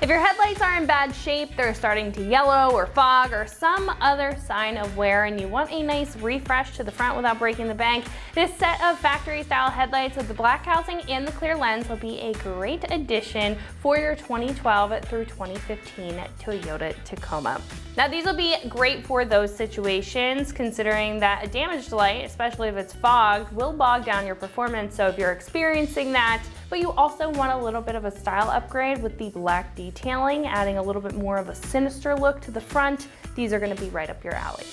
If your headlights are in bad shape, they're starting to yellow or fog or some other sign of wear, and you want a nice refresh to the front without breaking the bank, this set of factory style headlights with the black housing and the clear lens will be a great addition for your 2012 through 2015 Toyota Tacoma. Now these will be great for those situations, considering that a damaged light, especially if it's fogged, will bog down your performance. So if you're experiencing that, but you also want a little bit of a style upgrade with the black detailing, adding a little bit more of a sinister look to the front, these are going to be right up your alley.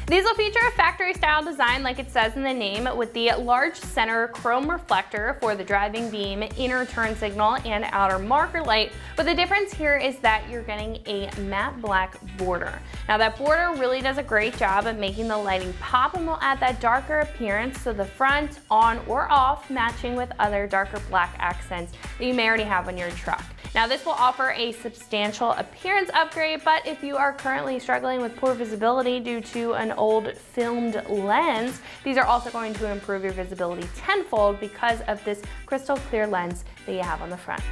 These will feature a factory style design like it says in the name, with the large center chrome reflector for the driving beam, inner turn signal, and outer marker light. But the difference here is that you're getting a matte black border. Now that border really does a great job of making the lighting pop and will add that darker appearance to the front, on or off, matching with other darker black accents that you may already have on your truck. Now this will offer a substantial appearance upgrade, but if you are currently struggling with poor visibility due to an old filmed lens, these are also going to improve your visibility tenfold because of this crystal clear lens that you have on the front.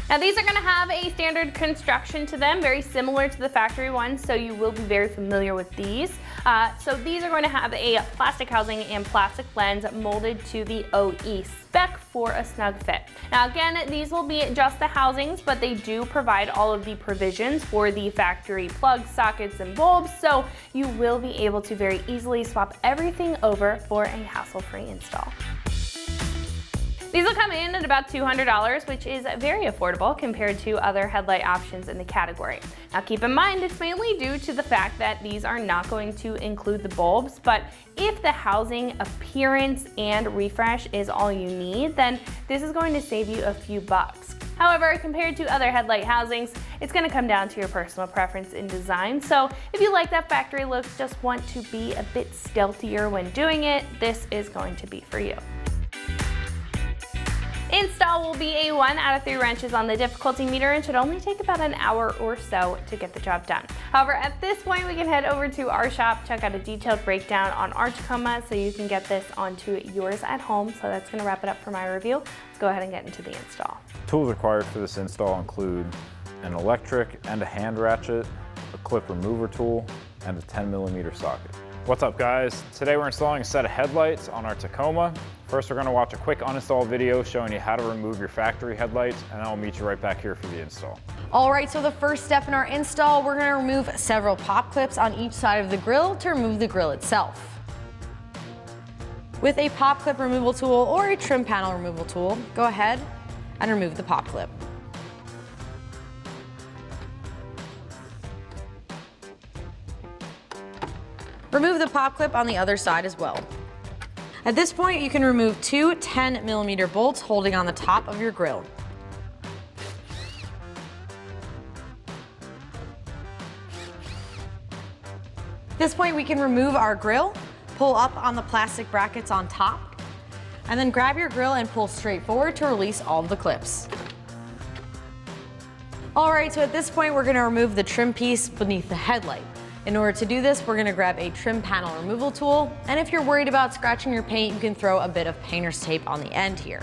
Now these are going to have a standard construction to them, very similar to the factory ones, so you will be very familiar with these. So these are going to have a plastic housing and plastic lens molded to the OE spec for a snug fit. Now again, these will be just the housings, but they do provide all of the provisions for the factory plugs, sockets, and bulbs, so you will be able to very easily swap everything over for a hassle-free install. These will come in at about $200, which is very affordable compared to other headlight options in the category. Now keep in mind, it's mainly due to the fact that these are not going to include the bulbs, but if the housing appearance and refresh is all you need, then this is going to save you a few bucks. However, compared to other headlight housings, it's going to come down to your personal preference in design. So if you like that factory look, just want to be a bit stealthier when doing it, this is going to be for you. Install will be a 1 out of 3 wrenches on the difficulty meter and should only take about an hour or so to get the job done. However, at this point we can head over to our shop, check out a detailed breakdown on our Tacoma so you can get this onto yours at home. So that's going to wrap it up for my review. Let's go ahead and get into the install. Tools required for this install include an electric and a hand ratchet, a clip remover tool, and a 10mm socket. What's up guys? Today we're installing a set of headlights on our Tacoma. First we're going to watch a quick uninstall video showing you how to remove your factory headlights, and then I'll meet you right back here for the install. Alright, so the first step in our install, we're going to remove several pop clips on each side of the grill to remove the grill itself. With a pop clip removal tool or a trim panel removal tool, go ahead and remove the pop clip. Remove the pop clip on the other side as well. At this point, you can remove 2 10mm bolts holding on the top of your grill. At this point, we can remove our grill, pull up on the plastic brackets on top, and then grab your grill and pull straight forward to release all of the clips. Alright, so at this point, we're going to remove the trim piece beneath the headlight. In order to do this, we're going to grab a trim panel removal tool, and if you're worried about scratching your paint, you can throw a bit of painter's tape on the end here.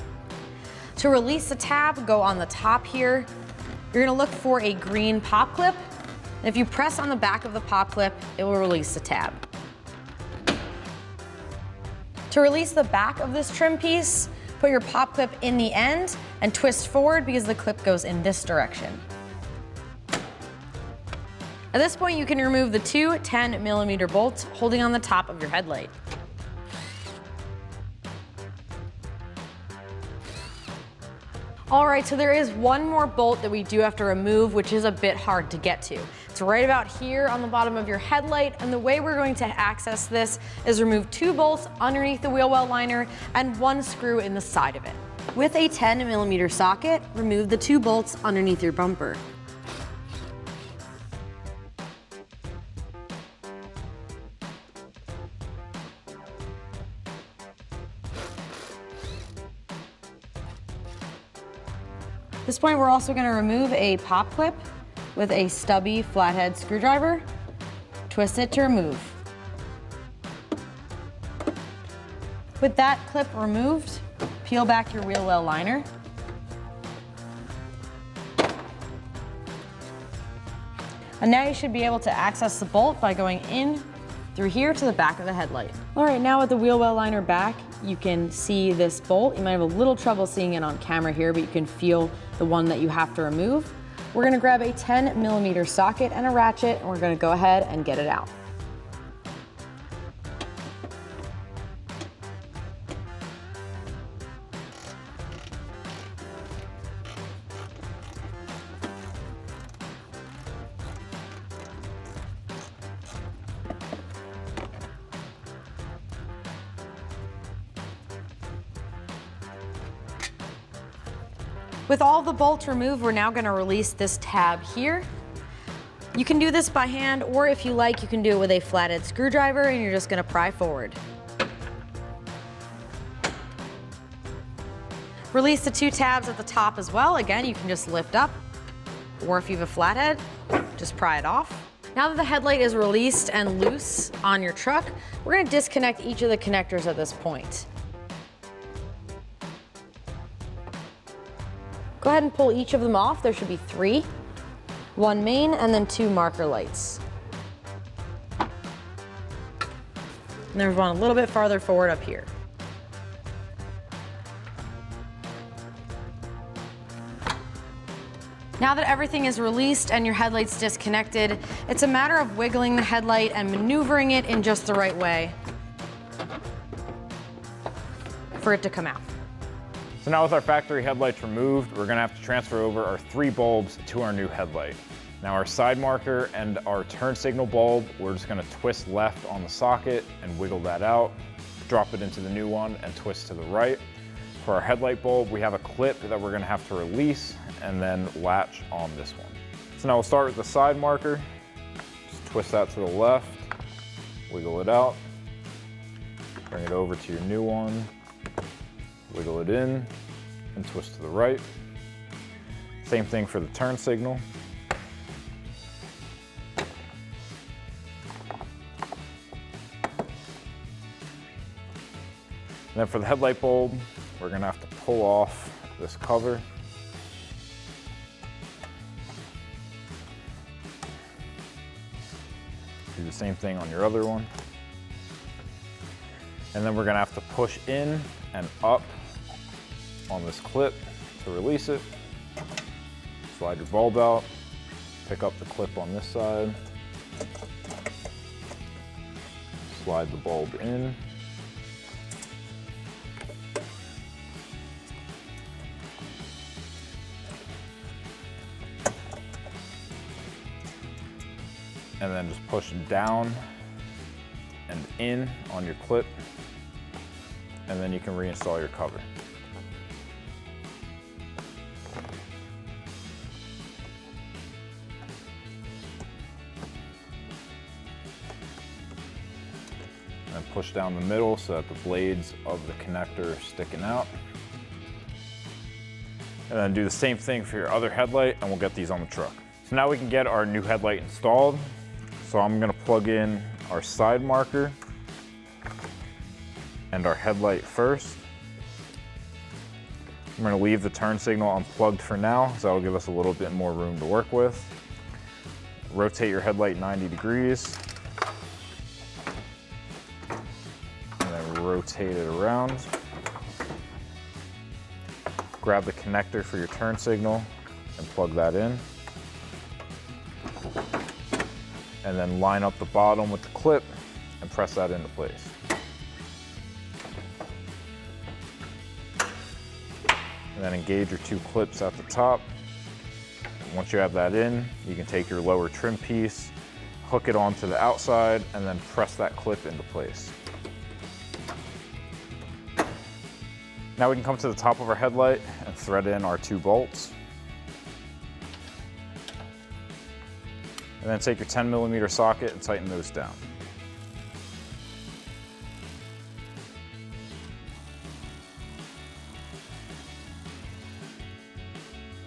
To release the tab, go on the top here. You're going to look for a green pop clip, and if you press on the back of the pop clip, it will release the tab. To release the back of this trim piece, put your pop clip in the end and twist forward because the clip goes in this direction. At this point, you can remove the 2 10mm bolts holding on the top of your headlight. Alright, so there is one more bolt that we do have to remove, which is a bit hard to get to. It's right about here on the bottom of your headlight, and the way we're going to access this is remove 2 bolts underneath the wheel well liner and 1 screw in the side of it. With a 10mm socket, remove the 2 bolts underneath your bumper. At this point, we're also going to remove a pop clip with a stubby flathead screwdriver. Twist it to remove. With that clip removed, peel back your wheel well liner. And now you should be able to access the bolt by going in through here to the back of the headlight. All right, now with the wheel well liner back, you can see this bolt. You might have a little trouble seeing it on camera here, but you can feel the one that you have to remove. We're gonna grab a 10mm socket and a ratchet, and we're gonna go ahead and get it out. With all the bolts removed, we're now gonna release this tab here. You can do this by hand, or if you like, you can do it with a flathead screwdriver, and you're just gonna pry forward. Release the 2 tabs at the top as well. Again, you can just lift up, or if you have a flathead, just pry it off. Now that the headlight is released and loose on your truck, we're gonna disconnect each of the connectors at this point. Go ahead and pull each of them off. There should be 3. 1 main and then 2 marker lights. And there's one a little bit farther forward up here. Now that everything is released and your headlight's disconnected, it's a matter of wiggling the headlight and maneuvering it in just the right way for it to come out. So now with our factory headlights removed, we're gonna have to transfer over our 3 bulbs to our new headlight. Now our side marker and our turn signal bulb, we're just gonna twist left on the socket and wiggle that out, drop it into the new one and twist to the right. For our headlight bulb, we have a clip that we're gonna have to release and then latch on this one. So now we'll start with the side marker. Just twist that to the left, wiggle it out, bring it over to your new one, wiggle it in and twist to the right. Same thing for the turn signal. And then for the headlight bulb, we're gonna have to pull off this cover. Do the same thing on your other one. And then we're gonna have to push in and up on this clip to release it. Slide your bulb out, pick up the clip on this side, slide the bulb in. And then just push down and in on your clip, and then you can reinstall your cover. And push down the middle so that the blades of the connector are sticking out. And then do the same thing for your other headlight, and we'll get these on the truck. So now we can get our new headlight installed. So I'm gonna plug in our side marker and our headlight first. I'm gonna leave the turn signal unplugged for now, so that'll give us a little bit more room to work with. Rotate your headlight 90 degrees. And then rotate it around. Grab the connector for your turn signal and plug that in. And then line up the bottom with the clip and press that into place. And then engage your 2 clips at the top. And once you have that in, you can take your lower trim piece, hook it onto the outside, and then press that clip into place. Now we can come to the top of our headlight and thread in our 2 bolts. And then take your 10mm socket and tighten those down.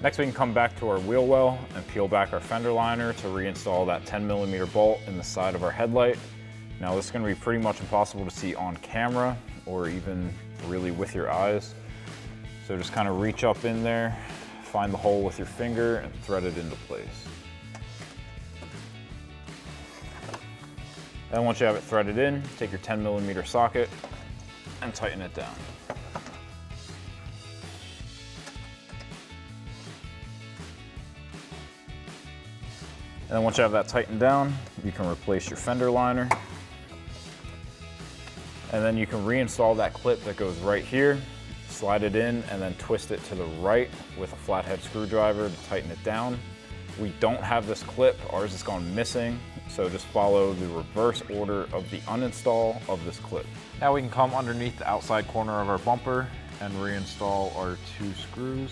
Next, we can come back to our wheel well and peel back our fender liner to reinstall that 10mm bolt in the side of our headlight. Now this is going to be pretty much impossible to see on camera or even really with your eyes. So just kind of reach up in there, find the hole with your finger and thread it into place. Then once you have it threaded in, take your 10mm socket and tighten it down. And then once you have that tightened down, you can replace your fender liner. And then you can reinstall that clip that goes right here, slide it in, and then twist it to the right with a flathead screwdriver to tighten it down. We don't have this clip, ours has gone missing, so just follow the reverse order of the uninstall of this clip. Now we can come underneath the outside corner of our bumper and reinstall our 2 screws.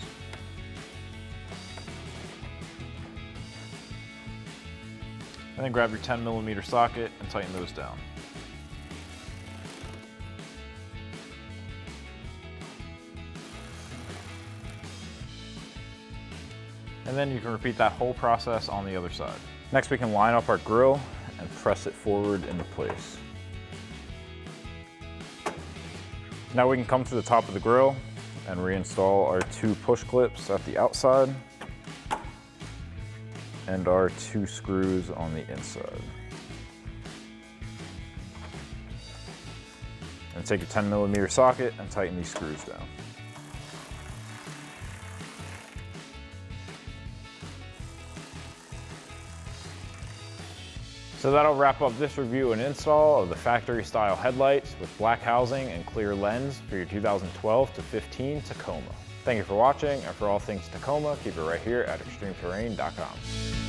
And then grab your 10mm socket and tighten those down. And then you can repeat that whole process on the other side. Next, we can line up our grill and press it forward into place. Now we can come to the top of the grill and reinstall our 2 push clips at the outside and our 2 screws on the inside. And take your 10mm socket and tighten these screws down. So that'll wrap up this review and install of the factory style headlights with black housing and clear lens for your 2012 to 15 Tacoma. Thank you for watching, and for all things Tacoma, keep it right here at extremeterrain.com.